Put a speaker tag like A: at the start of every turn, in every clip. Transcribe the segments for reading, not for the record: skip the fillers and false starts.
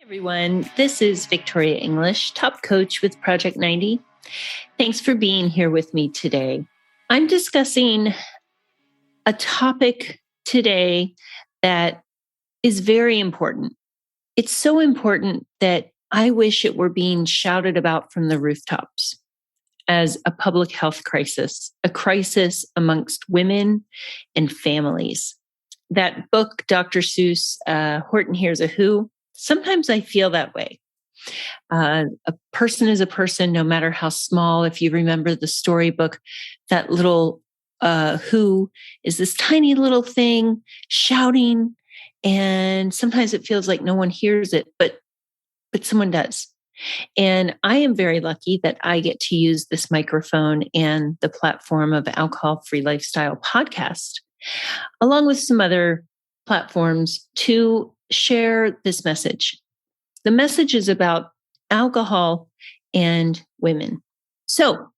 A: Everyone, this is Victoria English, top coach with Project 90. Thanks for being here with me today. I'm discussing a topic today that is very important. It's so important that I wish it were being shouted about from the rooftops as a public health crisis, a crisis amongst women and families. That book, Dr. Seuss, Horton Hears a Who, sometimes I feel that way. A person is a person, no matter how small. If you remember the storybook, that little who is this tiny little thing shouting, and sometimes it feels like no one hears it, but someone does. And I am very lucky that I get to use this microphone and the platform of Alcohol Free Lifestyle podcast, along with some other platforms, to share this message. The message is about alcohol and women. So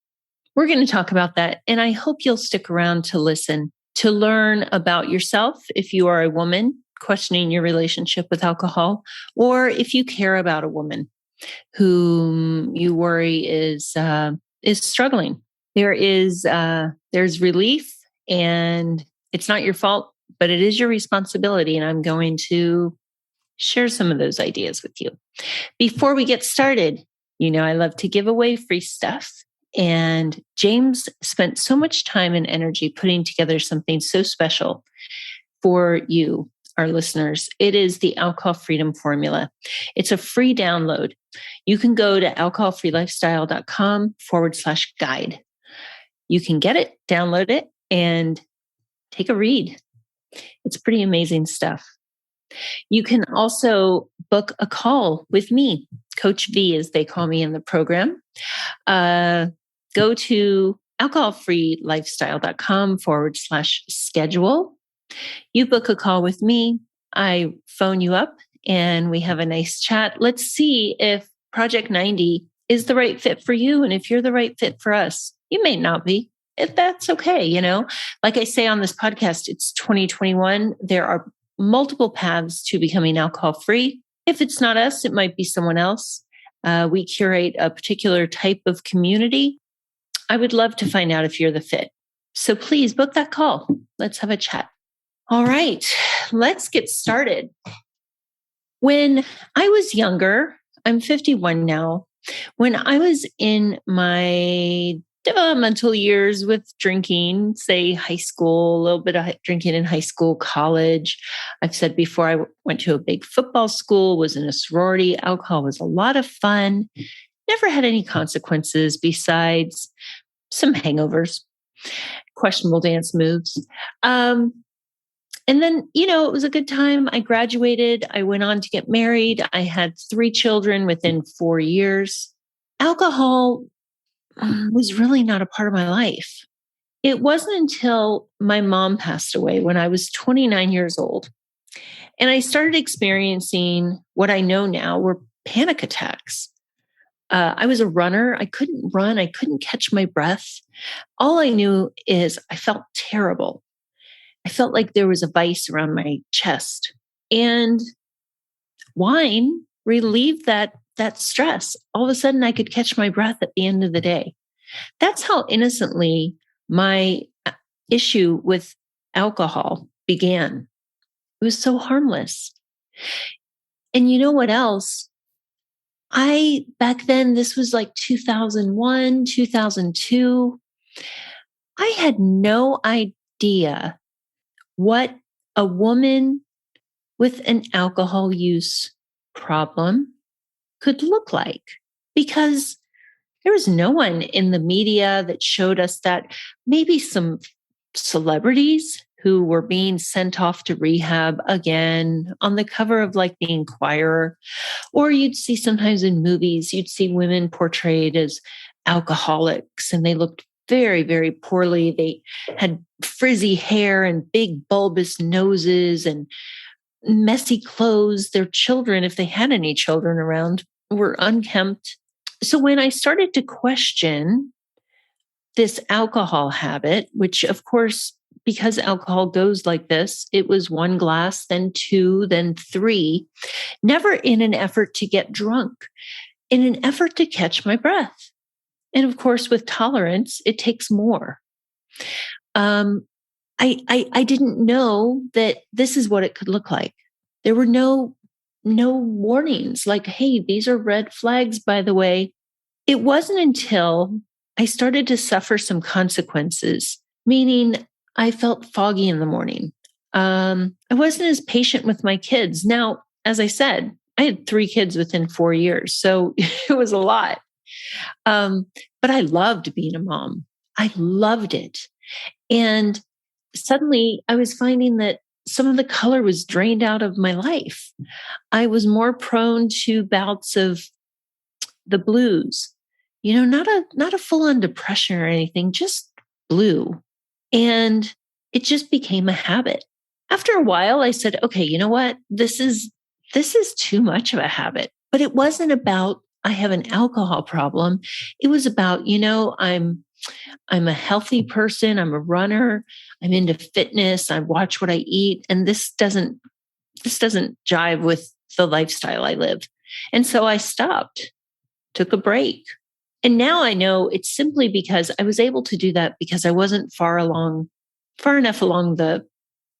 A: we're going to talk about that. And I hope you'll stick around to listen, to learn about yourself if you are a woman questioning your relationship with alcohol, or if you care about a woman whom you worry is struggling. There's relief, and it's not your fault, but it is your responsibility. And I'm going to share some of those ideas with you. Before we get started, I love to give away free stuff. And James spent so much time and energy putting together something so special for you, our listeners. It is the Alcohol Freedom Formula. It's a free download. You can go to alcoholfreelifestyle.com/guide. You can get it, download it, and take a read. It's pretty amazing stuff. You can also book a call with me, Coach V, as they call me in the program. Go to alcoholfreelifestyle.com/schedule. You book a call with me. I phone you up and we have a nice chat. Let's see if Project 90 is the right fit for you and if you're the right fit for us. You may not be. If that's okay, Like I say on this podcast, it's 2021. There are multiple paths to becoming alcohol-free. If it's not us, it might be someone else. We curate a particular type of community. I would love to find out if you're the fit. So please book that call. Let's have a chat. All right, let's get started. When I was younger, I'm 51 now. When I was in my developmental years with drinking, say high school, a little bit of drinking in high school, college. I've said before, I went to a big football school, was in a sorority. Alcohol was a lot of fun. Never had any consequences besides some hangovers, questionable dance moves. And then, it was a good time. I graduated. I went on to get married. I had 3 children within 4 years. Alcohol was really not a part of my life. It wasn't until my mom passed away when I was 29 years old. And I started experiencing what I know now were panic attacks. I was a runner. I couldn't run. I couldn't catch my breath. All I knew is I felt terrible. I felt like there was a vice around my chest. And wine relieved that stress. All of a sudden, I could catch my breath at the end of the day. That's how innocently my issue with alcohol began. It was so harmless. And you know what else? Back then, this was like 2001, 2002. I had no idea what a woman with an alcohol use problem could look like, because there was no one in the media that showed us that. Maybe some celebrities who were being sent off to rehab again on the cover of like the Inquirer, or you'd see sometimes in movies, you'd see women portrayed as alcoholics and they looked very, very poorly. They had frizzy hair and big bulbous noses and messy clothes. Their children, if they had any children around, were unkempt. So when I started to question this alcohol habit, which of course because alcohol goes like this, it was one glass, then two, then three, never in an effort to get drunk, in an effort to catch my breath. And of course, with tolerance, it takes more. Um, I didn't know that this is what it could look like. There were no warnings like, hey, these are red flags, by the way. It wasn't until I started to suffer some consequences, meaning I felt foggy in the morning. I wasn't as patient with my kids. Now, as I said, I had 3 kids within 4 years, so it was a lot. Um, but I loved being a mom. I loved it. And suddenly I was finding that some of the color was drained out of my life. I was more prone to bouts of the blues, not a full on depression or anything, just blue. And it just became a habit. After a while, I said, okay, you know what? This is too much of a habit. But it wasn't about I have an alcohol problem. It was about, I'm a healthy person, I'm a runner, I'm into fitness, I watch what I eat, and this doesn't jive with the lifestyle I live. And so I stopped, took a break. And now I know it's simply because I was able to do that because I wasn't far enough along the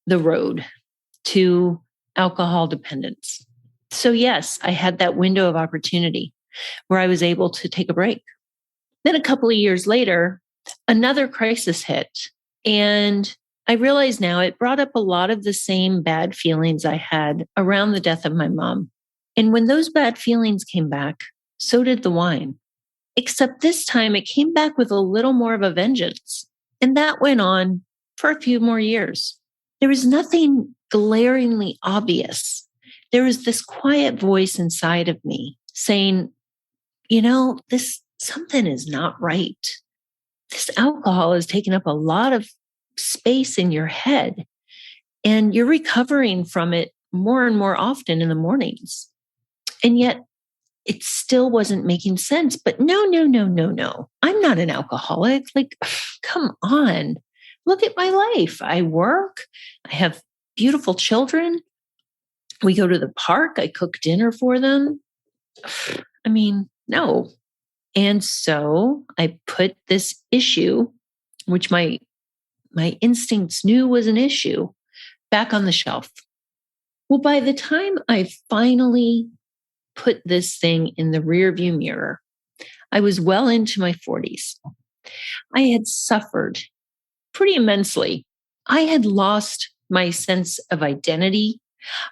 A: road to alcohol dependence. So yes, I had that window of opportunity where I was able to take a break. Then a couple of years later, another crisis hit. And I realize now it brought up a lot of the same bad feelings I had around the death of my mom. And when those bad feelings came back, so did the wine. Except this time it came back with a little more of a vengeance. And that went on for a few more years. There was nothing glaringly obvious. There was this quiet voice inside of me saying, this something is not right. This alcohol has taken up a lot of space in your head, and you're recovering from it more and more often in the mornings. And yet it still wasn't making sense. But no, no, no, no, no. I'm not an alcoholic. Like, come on. Look at my life. I work. I have beautiful children. We go to the park. I cook dinner for them. I mean, no. And so I put this issue, which my instincts knew was an issue, back on the shelf. Well, by the time I finally put this thing in the rearview mirror, I was well into my 40s. I had suffered pretty immensely. I had lost my sense of identity.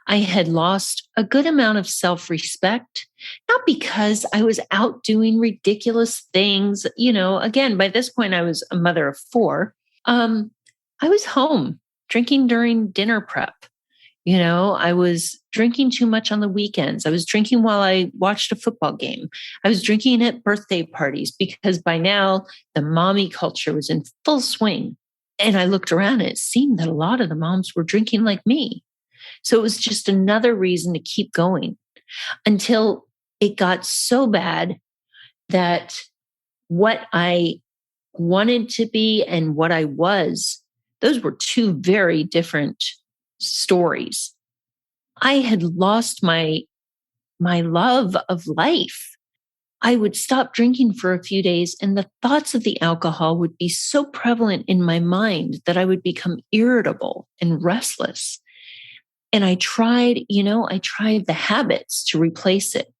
A: I had lost a good amount of self respect, not because I was out doing ridiculous things. Again, by this point, I was a mother of 4. I was home drinking during dinner prep. I was drinking too much on the weekends. I was drinking while I watched a football game. I was drinking at birthday parties because by now the mommy culture was in full swing. And I looked around and it seemed that a lot of the moms were drinking like me. So it was just another reason to keep going until it got so bad that what I wanted to be and what I was, those were 2 very different stories. I had lost my love of life. I would stop drinking for a few days and the thoughts of the alcohol would be so prevalent in my mind that I would become irritable and restless. And I tried the habits to replace it.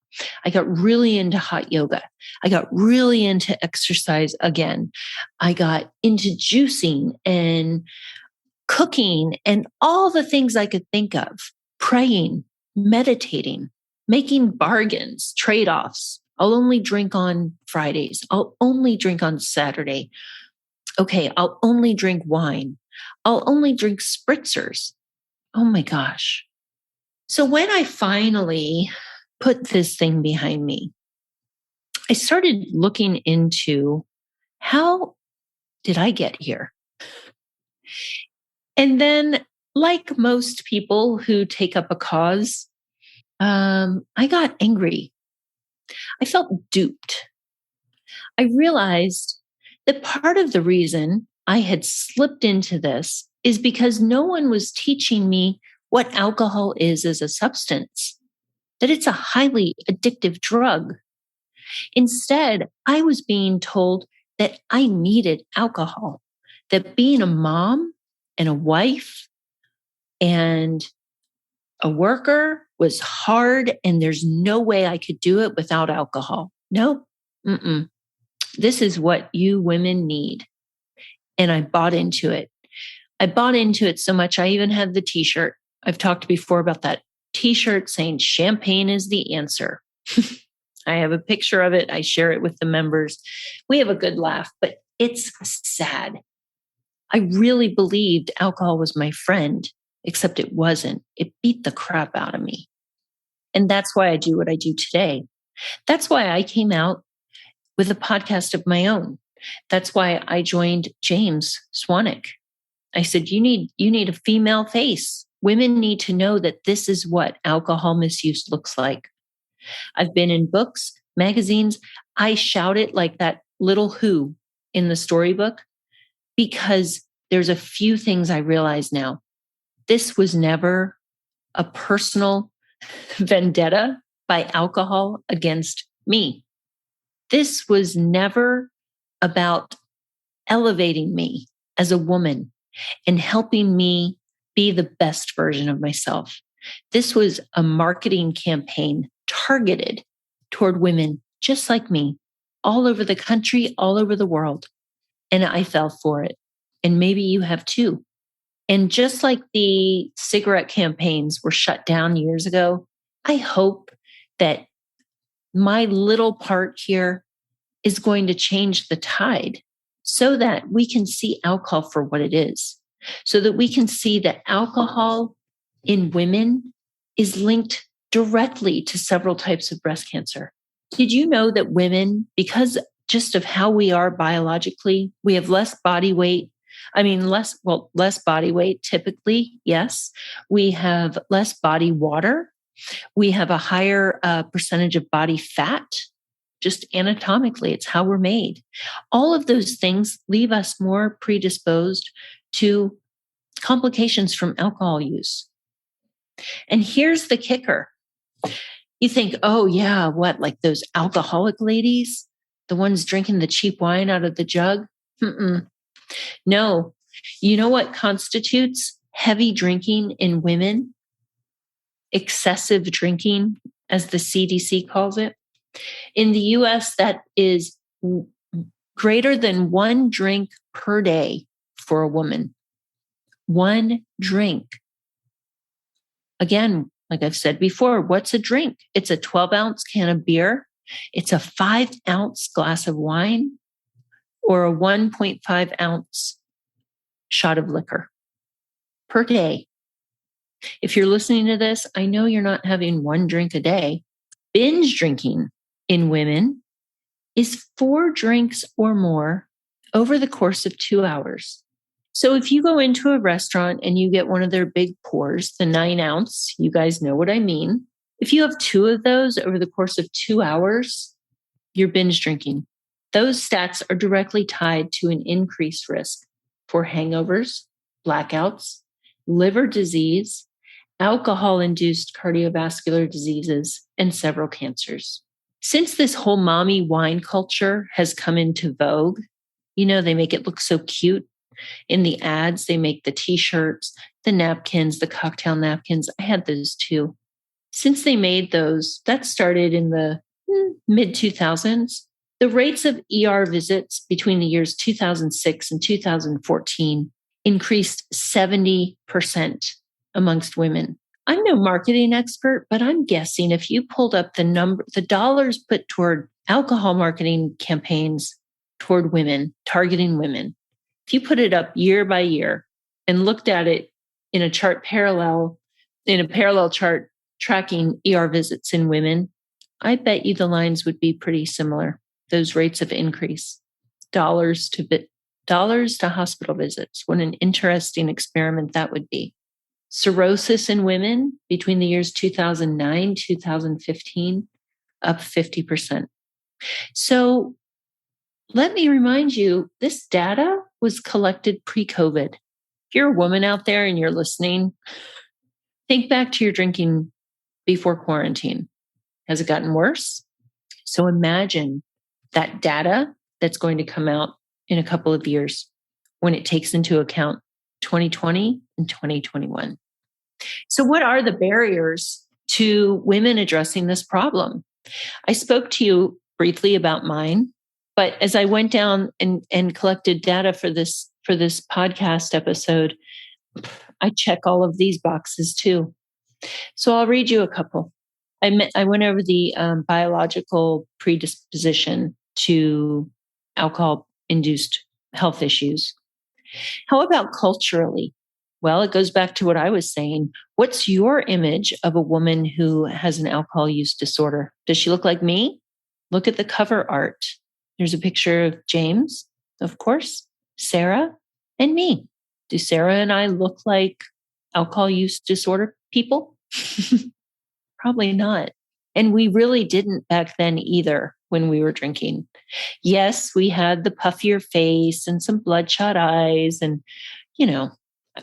A: I got really into hot yoga. I got really into exercise again. I got into juicing and cooking and all the things I could think of, praying, meditating, making bargains, trade offs. I'll only drink on Fridays. I'll only drink on Saturday. Okay, I'll only drink wine. I'll only drink spritzers. Oh my gosh. So when I finally put this thing behind me, I started looking into how did I get here? And then, like most people who take up a cause, I got angry. I felt duped. I realized that part of the reason I had slipped into this is because no one was teaching me what alcohol is as a substance, that it's a highly addictive drug. Instead, I was being told that I needed alcohol, that being a mom and a wife and a worker was hard and there's no way I could do it without alcohol. Nope. Mm-mm. This is what you women need. And I bought into it. I bought into it so much, I even had the t-shirt. I've talked before about that t-shirt saying champagne is the answer. I have a picture of it. I share it with the members. We have a good laugh, but it's sad. I really believed alcohol was my friend, except it wasn't. It beat the crap out of me. And that's why I do what I do today. That's why I came out with a podcast of my own. That's why I joined James Swanwick. I said, you need a female face. Women need to know that this is what alcohol misuse looks like. I've been in books, magazines. I shout it like that little who in the storybook because there's a few things I realize now. This was never a personal vendetta by alcohol against me. This was never about elevating me as a woman and helping me be the best version of myself. This was a marketing campaign targeted toward women just like me, all over the country, all over the world. And I fell for it. And maybe you have too. And just like the cigarette campaigns were shut down years ago, I hope that my little part here is going to change the tide so that we can see alcohol for what it is, so that we can see that alcohol in women is linked directly to several types of breast cancer. Did you know that women, because just of how we are biologically, we have less body weight? Less body weight typically, yes. We have less body water. We have a higher percentage of body fat. Just anatomically, it's how we're made. All of those things leave us more predisposed to complications from alcohol use. And here's the kicker. You think, oh yeah, what, like those alcoholic ladies, the ones drinking the cheap wine out of the jug? No. You know what constitutes heavy drinking in women? Excessive drinking, as the CDC calls it. In the US, that is greater than 1 drink per day for a woman. 1 drink. Again, like I've said before, what's a drink? It's a 12-ounce can of beer. It's a 5-ounce glass of wine or a 1.5-ounce shot of liquor per day. If you're listening to this, I know you're not having 1 drink a day. Binge drinking in women is 4 drinks or more over the course of 2 hours. So if you go into a restaurant and you get one of their big pours, the 9-ounce, you guys know what I mean. If you have 2 of those over the course of 2 hours, you're binge drinking. Those stats are directly tied to an increased risk for hangovers, blackouts, liver disease, alcohol-induced cardiovascular diseases, and several cancers. Since this whole mommy wine culture has come into vogue, they make it look so cute. In the ads, they make the t-shirts, the napkins, the cocktail napkins. I had those too. Since they made those, that started in the mid-2000s. The rates of ER visits between the years 2006 and 2014 increased 70% amongst women. I'm no marketing expert, but I'm guessing if you pulled up the dollars put toward alcohol marketing campaigns toward women, targeting women, if you put it up year by year and looked at it in a parallel chart tracking ER visits in women, I bet you the lines would be pretty similar. Those rates of increase, dollars to hospital visits. What an interesting experiment that would be. Cirrhosis in women between the years 2009, 2015, up 50%. So let me remind you, this data was collected pre-COVID. If you're a woman out there and you're listening, think back to your drinking before quarantine. Has it gotten worse? So imagine that data that's going to come out in a couple of years when it takes into account 2020 and 2021. So, what are the barriers to women addressing this problem? I spoke to you briefly about mine, but as I went down and collected data for this podcast episode, I check all of these boxes too. So I'll read you a couple. I went over the biological predisposition to alcohol-induced health issues. How about culturally? Well, it goes back to what I was saying. What's your image of a woman who has an alcohol use disorder? Does she look like me? Look at the cover art. There's a picture of James, of course, Sarah, and me. Do Sarah and I look like alcohol use disorder people? Probably not. And we really didn't back then either when we were drinking. Yes, we had the puffier face and some bloodshot eyes, and,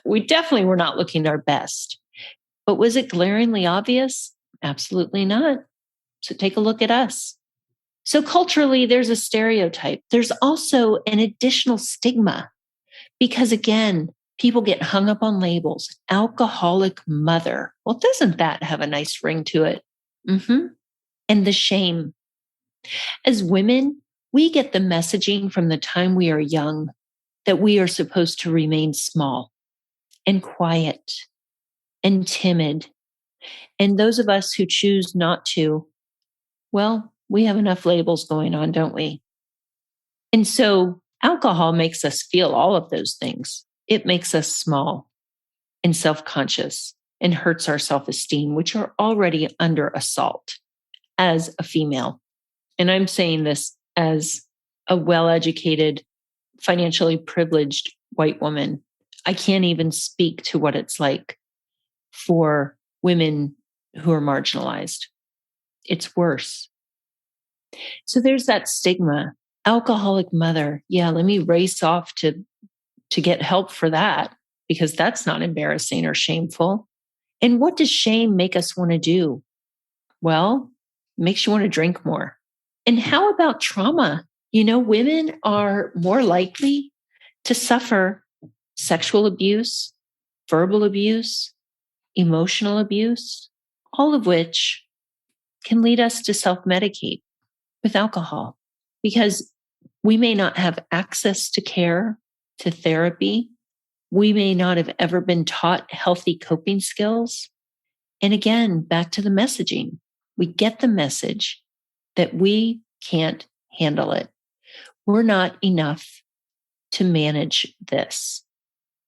A: we definitely were not looking our best. But was it glaringly obvious? Absolutely not. So take a look at us. So culturally, there's a stereotype. There's also an additional stigma because, again, people get hung up on labels. Alcoholic mother. Well, doesn't that have a nice ring to it? Mm-hmm. And the shame. As women, we get the messaging from the time we are young that we are supposed to remain small and quiet and timid. And those of us who choose not to, well, we have enough labels going on, don't we? And so alcohol makes us feel all of those things. It makes us small and self-conscious and hurts our self-esteem, which are already under assault as a female. And I'm saying this as a well-educated, financially privileged white woman. I can't even speak to what it's like for women who are marginalized. It's worse. So there's that stigma. Alcoholic mother. Yeah, let me race off to get help for that because that's not embarrassing or shameful. And what does shame make us want to do? Well, it makes you want to drink more. And how about trauma? Women are more likely to suffer sexual abuse, verbal abuse, emotional abuse, all of which can lead us to self-medicate with alcohol because we may not have access to care, to therapy. We may not have ever been taught healthy coping skills. And again, back to the messaging. We get the message that we can't handle it. We're not enough to manage this,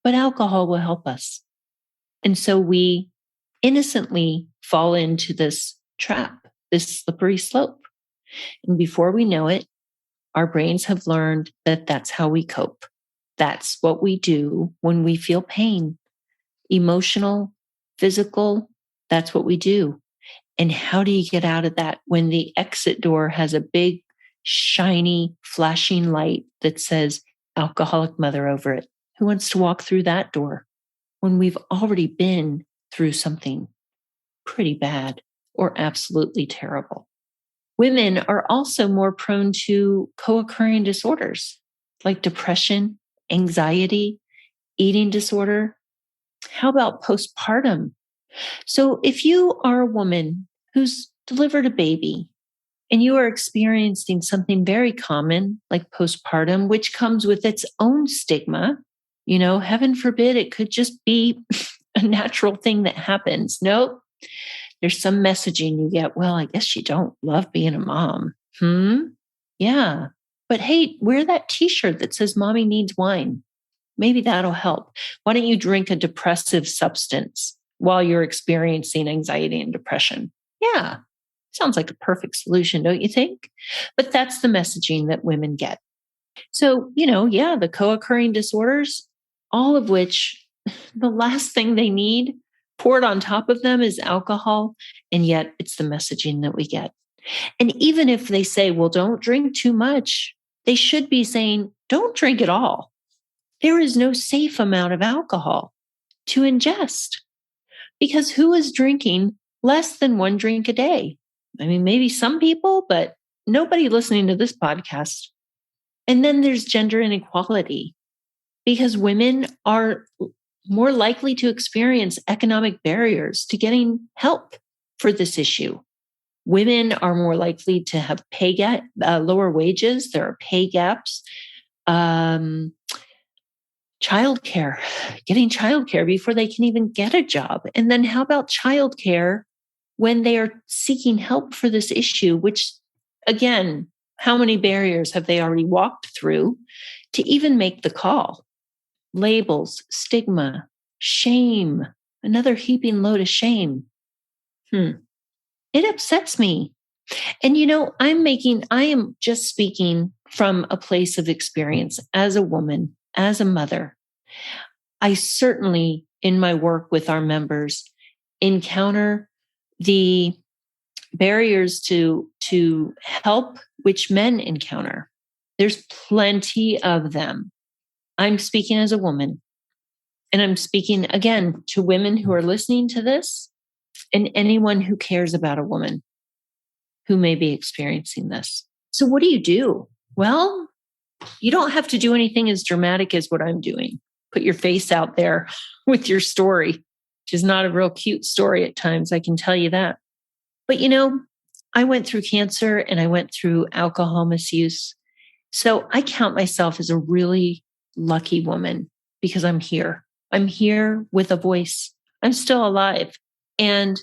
A: but alcohol will help us. And so we innocently fall into this trap, this slippery slope. And before we know it, our brains have learned that that's how we cope. That's what we do when we feel pain, emotional, physical. That's what we do. And how do you get out of that when the exit door has a big, shiny, flashing light that says alcoholic mother over it? Who wants to walk through that door when we've already been through something pretty bad or absolutely terrible? Women are also more prone to co-occurring disorders like depression, anxiety, eating disorder. How about postpartum? So if you are a woman who's delivered a baby and you are experiencing something very common like postpartum, which comes with its own stigma, heaven forbid, it could just be a natural thing that happens. Nope. There's some messaging you get. Well, I guess you don't love being a mom. Yeah. But hey, wear that t-shirt that says mommy needs wine. Maybe that'll help. Why don't you drink a depressive substance while you're experiencing anxiety and depression? Yeah. Sounds like a perfect solution, don't you think? But that's the messaging that women get. So, the co-occurring disorders, all of which the last thing they need poured on top of them is alcohol. And yet it's the messaging that we get. And even if they say, well, don't drink too much, they should be saying, don't drink at all. there is no safe amount of alcohol to ingest because who is drinking less than one drink a day? I mean, maybe some people, but nobody listening to this podcast. And then there's gender inequality because women are more likely to experience economic barriers to getting help for this issue. Women are more likely to have lower wages. There are pay gaps. Childcare, getting childcare before they can even get a job. And then how about childcare when they are seeking help for this issue, which again, how many barriers have they already walked through to even make the call? Labels, stigma, shame, another heaping load of shame. It upsets me. And I am just speaking from a place of experience as a woman, as a mother. I certainly, in my work with our members, encounter the barriers to help which men encounter. There's plenty of them. I'm speaking as a woman, and I'm speaking again to women who are listening to this and anyone who cares about a woman who may be experiencing this. So what do? Well, you don't have to do anything as dramatic as what I'm doing. Put your face out there with your story, which is not a real cute story at times, I can tell you that. But I went through cancer and I went through alcohol misuse. So I count myself as a really lucky woman because I'm here. I'm here with a voice. I'm still alive. And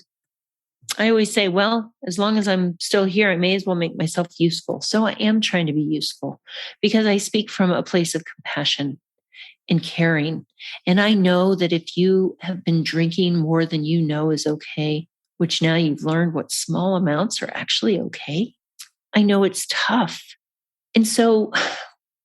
A: I always say, well, as long as I'm still here, I may as well make myself useful. So I am trying to be useful because I speak from a place of compassion and caring. And I know that if you have been drinking more than you know is okay, which now you've learned what small amounts are actually okay, I know it's tough. And so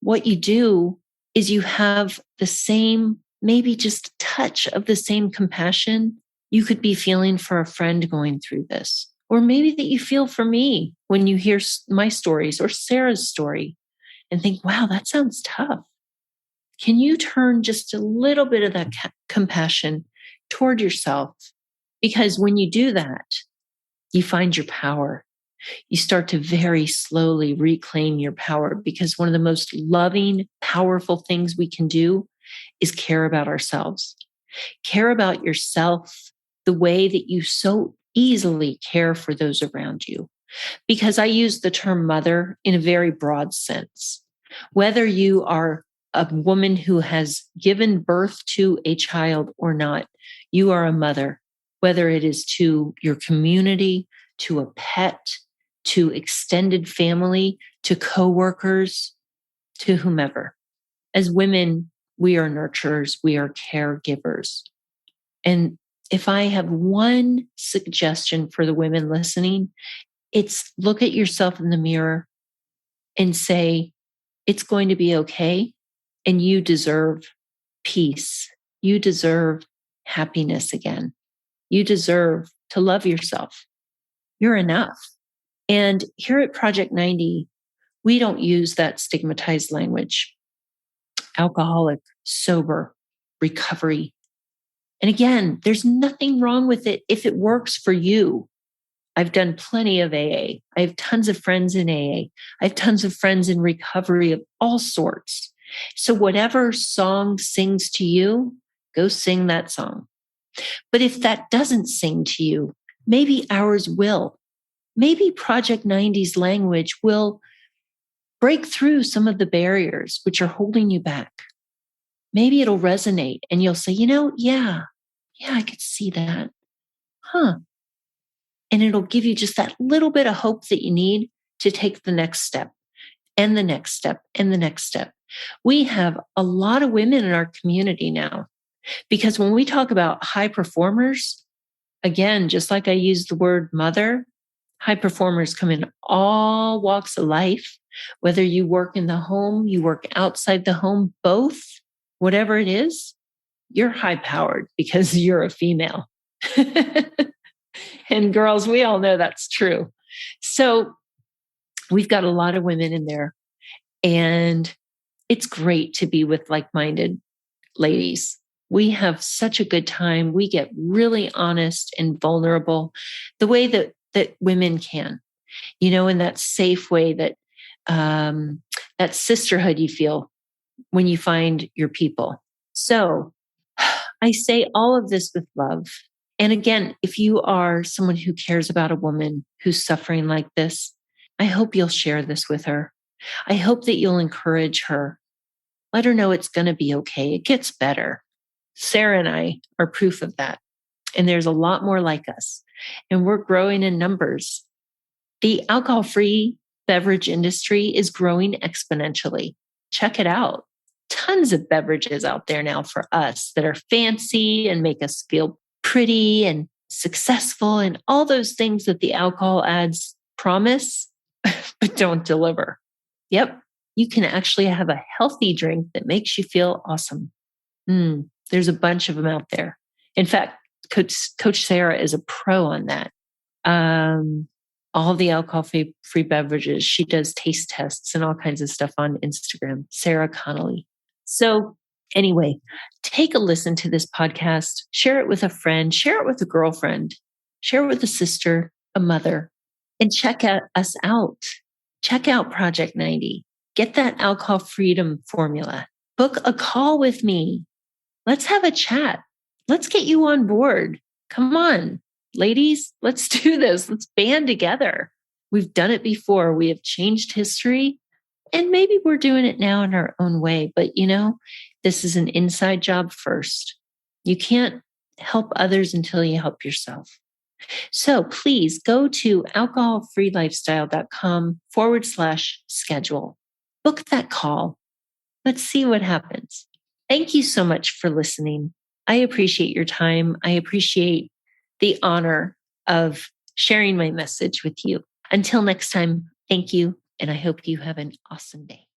A: what you do is you have the same, maybe just a touch of the same compassion you could be feeling for a friend going through this, or maybe that you feel for me when you hear my stories or Sarah's story and think, wow, that sounds tough. Can you turn just a little bit of that compassion toward yourself? Because when you do that, you find your power. You start to very slowly reclaim your power because one of the most loving, powerful things we can do is care about ourselves. Care about yourself the way that you so easily care for those around you. Because I use the term mother in a very broad sense. Whether you are a woman who has given birth to a child or not, you are a mother, whether it is to your community, to a pet, to extended family, to coworkers, to whomever. As women, we are nurturers, we are caregivers. And if I have one suggestion for the women listening, it's look at yourself in the mirror and say, it's going to be okay. And you deserve peace. You deserve happiness again. You deserve to love yourself. You're enough. And here at Project 90, we don't use that stigmatized language. Alcoholic, sober, recovery. And again, there's nothing wrong with it if it works for you. I've done plenty of AA. I have tons of friends in AA. I have tons of friends in recovery of all sorts. So whatever song sings to you, go sing that song. But if that doesn't sing to you, maybe ours will. Maybe Project 90's language will break through some of the barriers which are holding you back. Maybe it'll resonate and you'll say, yeah, I could see that. And it'll give you just that little bit of hope that you need to take the next step and the next step and the next step. We have a lot of women in our community now because when we talk about high performers, again, just like I use the word mother, high performers come in all walks of life, whether you work in the home, you work outside the home, both, whatever it is, you're high powered because you're a female. And girls, we all know that's true. So we've got a lot of women in there. And It's great to be with like-minded ladies. We have such a good time. We get really honest and vulnerable the way that women can, in that safe way that sisterhood you feel when you find your people. So I say all of this with love. And again, if you are someone who cares about a woman who's suffering like this, I hope you'll share this with her. I hope that you'll encourage her. Let her know it's going to be okay. It gets better. Sarah and I are proof of that. And there's a lot more like us. And we're growing in numbers. The alcohol-free beverage industry is growing exponentially. Check it out. Tons of beverages out there now for us that are fancy and make us feel pretty and successful and all those things that the alcohol ads promise, but don't deliver. Yep. You can actually have a healthy drink that makes you feel awesome. There's a bunch of them out there. In fact, Coach Sarah is a pro on that. All the alcohol-free beverages. She does taste tests and all kinds of stuff on Instagram. Sarah Connolly. So anyway, take a listen to this podcast, share it with a friend, share it with a girlfriend, share it with a sister, a mother, and check us out. Check out Project 90. Get that alcohol freedom formula. Book a call with me. Let's have a chat. Let's get you on board. Come on, ladies, let's do this. Let's band together. We've done it before. We have changed history. And maybe we're doing it now in our own way. But this is an inside job first. You can't help others until you help yourself. So please go to alcoholfreelifestyle.com/schedule. Book that call. Let's see what happens. Thank you so much for listening. I appreciate your time. I appreciate the honor of sharing my message with you. Until next time, thank you. And I hope you have an awesome day.